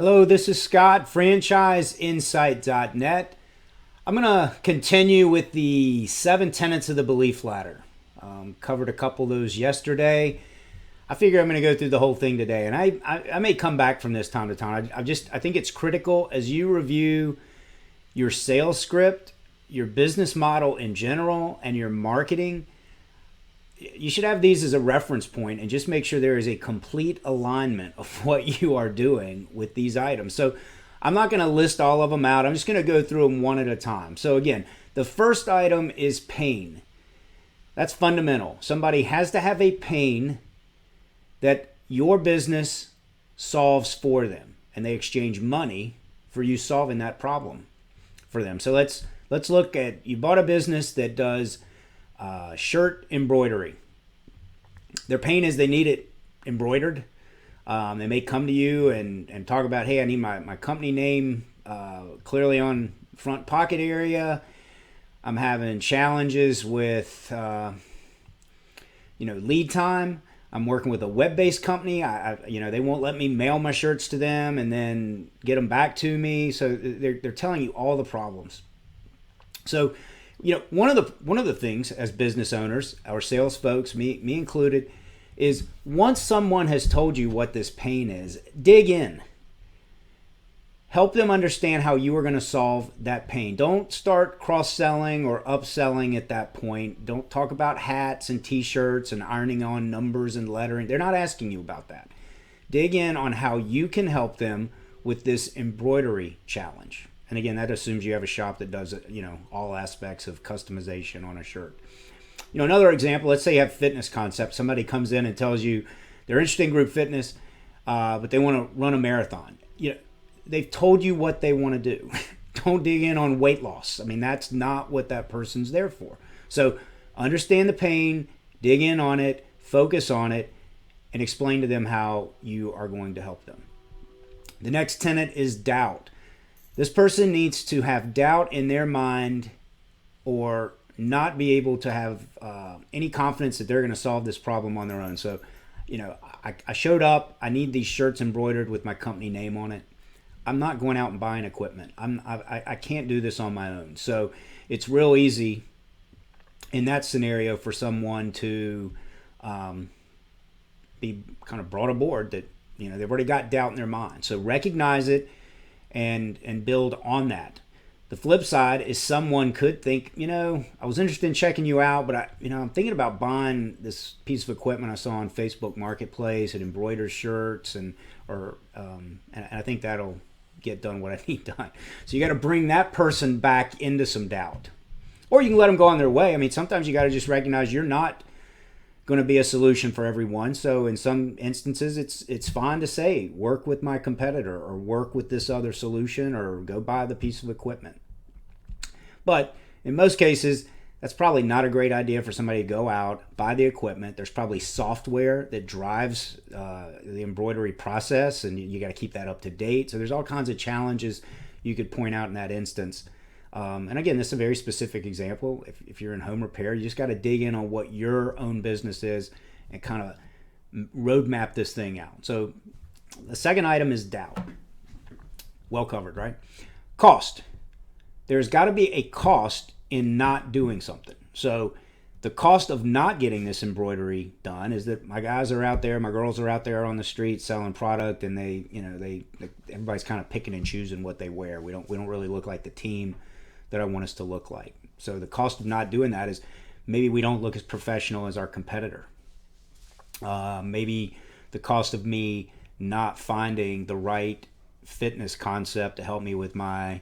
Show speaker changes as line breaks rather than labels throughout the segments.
Hello, this is Scott, Franchiseinsight.net. I'm going to continue with the 7 tenets of the belief ladder. Covered a couple of those yesterday. I figure I'm going to go through the whole thing today, and I may come back from this time to time. I think it's critical as you review your sales script, your business model in general, and your marketing. You should have these as a reference point and just make sure there is a complete alignment of what you are doing with these items. So I'm not going to list all of them out. I'm just going to go through them one at a time. So again, the first item is pain. That's fundamental. Somebody has to have a pain that your business solves for them, and they exchange money for you solving that problem for them. So let's look at, you bought a business that does shirt embroidery. Their pain is they need it embroidered. They may come to you and talk about, hey, I need my company name clearly on front pocket area. I'm having challenges with lead time. I'm working with a web-based company. They won't let me mail my shirts to them and then get them back to me. So they're telling you all the problems. So one of the things as business owners, our sales folks, me included, is once someone has told you what this pain is, dig in. Help them understand how you are going to solve that pain. Don't start cross-selling or upselling at that point. Don't talk about hats and t-shirts and ironing on numbers and lettering. They're not asking you about that. Dig in on how you can help them with this embroidery challenge. And again, that assumes you have a shop that does, all aspects of customization on a shirt. Another example, let's say you have fitness concept. Somebody comes in and tells you they're interested in group fitness, but they want to run a marathon. They've told you what they want to do. Don't dig in on weight loss. That's not what that person's there for. So understand the pain, dig in on it, focus on it, and explain to them how you are going to help them. The next tenet is doubt. This person needs to have doubt in their mind or not be able to have any confidence that they're going to solve this problem on their own. So, I showed up. I need these shirts embroidered with my company name on it. I'm not going out and buying equipment. I can't do this on my own. So it's real easy in that scenario for someone to be kind of brought aboard that, they've already got doubt in their mind. So recognize it and build on that. The flip side is someone could think, I was interested in checking you out, but I'm thinking about buying this piece of equipment I saw on Facebook Marketplace. It embroiders shirts and I think that'll get done what I need done. So you got to bring that person back into some doubt, or you can let them go on their way. Sometimes you got to just recognize you're not going to be a solution for everyone. So in some instances, it's fine to say, work with my competitor or work with this other solution or go buy the piece of equipment. But in most cases, that's probably not a great idea for somebody to go out, buy the equipment. There's probably software that drives the embroidery process, and you got to keep that up to date. So there's all kinds of challenges you could point out in that instance. And again, this is a very specific example. If you're in home repair, you just got to dig in on what your own business is and kind of roadmap this thing out. So the second item is doubt. Well covered, right? Cost. There's got to be a cost in not doing something. So the cost of not getting this embroidery done is that my guys are out there, my girls are out there on the street selling product, and everybody's kind of picking and choosing what they wear. We don't really look like the team that I want us to look like. So the cost of not doing that is maybe we don't look as professional as our competitor. Maybe the cost of me not finding the right fitness concept to help me with my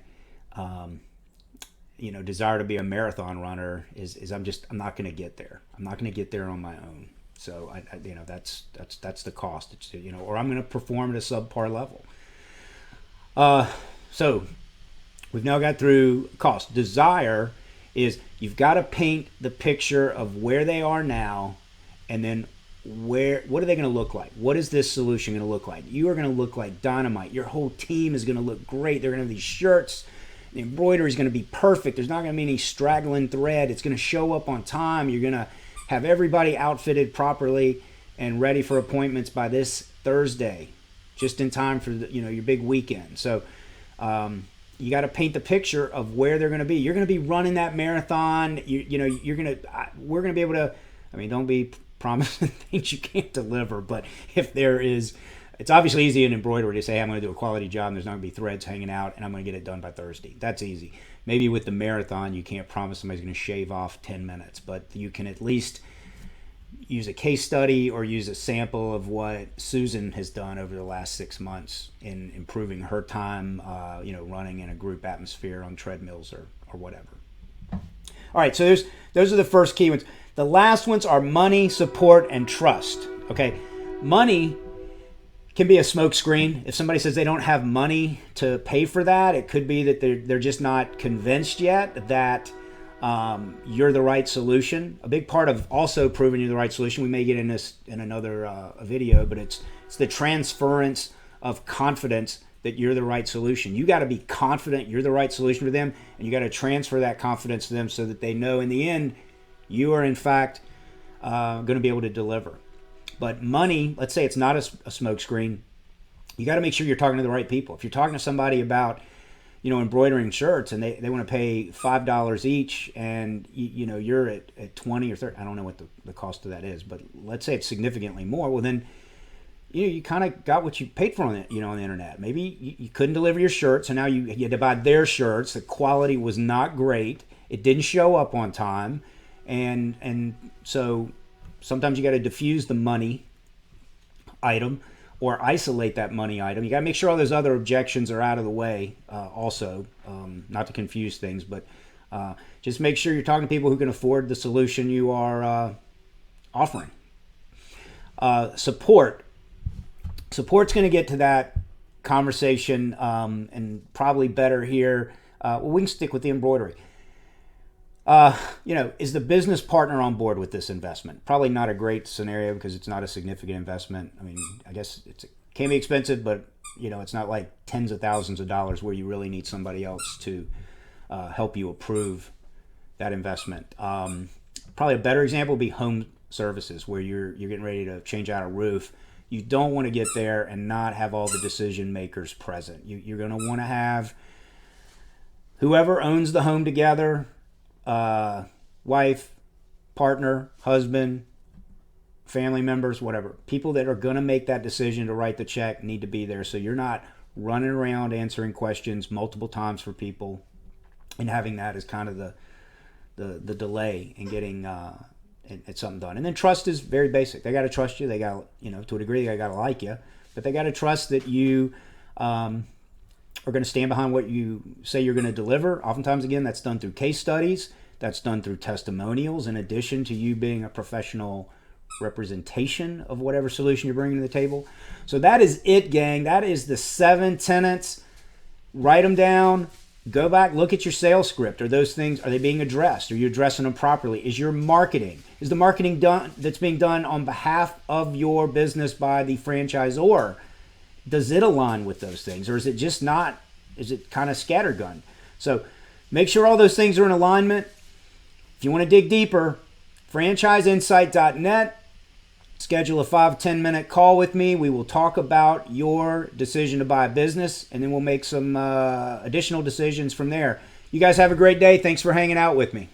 desire to be a marathon runner is I'm not going to get there. I'm not going to get there on my own. So that's the cost. It's, or I'm going to perform at a subpar level. So we've now got through cost. Desire is you've got to paint the picture of where they are now, and then what are they going to look like? What is this solution going to look like? You are going to look like dynamite. Your whole team is going to look great. They're going to have these shirts. The embroidery is going to be perfect. There's not going to be any straggling thread. It's going to show up on time. You're going to have everybody outfitted properly and ready for appointments by this Thursday. just in time for your big weekend. So you got to paint the picture of where they're going to be. You're going to be running that marathon. We're going to be able to. I mean, don't be promising things you can't deliver. But if there is, it's obviously easy in embroidery to say, hey, I'm going to do a quality job and there's not going to be threads hanging out and I'm going to get it done by Thursday. That's easy. Maybe with the marathon, you can't promise somebody's going to shave off 10 minutes, but you can at least use a case study or use a sample of what Susan has done over the last 6 months in improving her time, running in a group atmosphere on treadmills or whatever. All right, so those are the first key ones. The last ones are money, support, and trust. Okay, money can be a smokescreen. If somebody says they don't have money to pay for that, it could be that they're just not convinced yet that you're the right solution. A big part of also proving you're the right solution, we may get in this in another video, but it's the transference of confidence that you're the right solution. You got to be confident you're the right solution for them, and you got to transfer that confidence to them so that they know in the end you are in fact going to be able to deliver. But money, let's say it's not a smokescreen, you got to make sure you're talking to the right people. If you're talking to somebody about embroidering shirts and they want to pay $5 each and you're at 20 or 30, I don't know what the cost of that is, but let's say it's significantly more. Well, then you kind of got what you paid for on the internet. Maybe you couldn't deliver your shirts, so now you had to buy their shirts. The quality was not great. It didn't show up on time, and so sometimes you got to diffuse the money item or isolate that money item. You got to make sure all those other objections are out of the way also, not to confuse things, but just make sure you're talking to people who can afford the solution you are offering. Support's going to get to that conversation and probably better here. We can stick with the embroidery. Is the business partner on board with this investment? Probably not a great scenario because it's not a significant investment. I mean, I guess it can be expensive, but it's not like tens of thousands of dollars where you really need somebody else to help you approve that investment. Probably a better example would be home services, where you're getting ready to change out a roof. You don't want to get there and not have all the decision makers present. You're going to want to have whoever owns the home together, wife, partner, husband, family members, whatever. People that are going to make that decision to write the check need to be there, so you're not running around answering questions multiple times for people and having that as kind of the delay in getting it's something done. And then trust is very basic. They got to trust you. They got to a degree, they got to like you, but they got to trust that you are going to stand behind what you say you're going to deliver. Oftentimes, again, that's done through case studies. That's done through testimonials, in addition to you being a professional representation of whatever solution you're bringing to the table. So that is it, gang. That is the 7 tenets. Write them down. Go back, look at your sales script. Are those things, are they being addressed? Are you addressing them properly? Is the marketing done that's being done on behalf of your business by the franchisor? Does it align with those things? Or is it just not, is it kind of scattergun? So make sure all those things are in alignment. If you want to dig deeper, franchiseinsight.net. Schedule a 5-10 minute call with me. We will talk about your decision to buy a business, and then we'll make some additional decisions from there. You guys have a great day. Thanks for hanging out with me.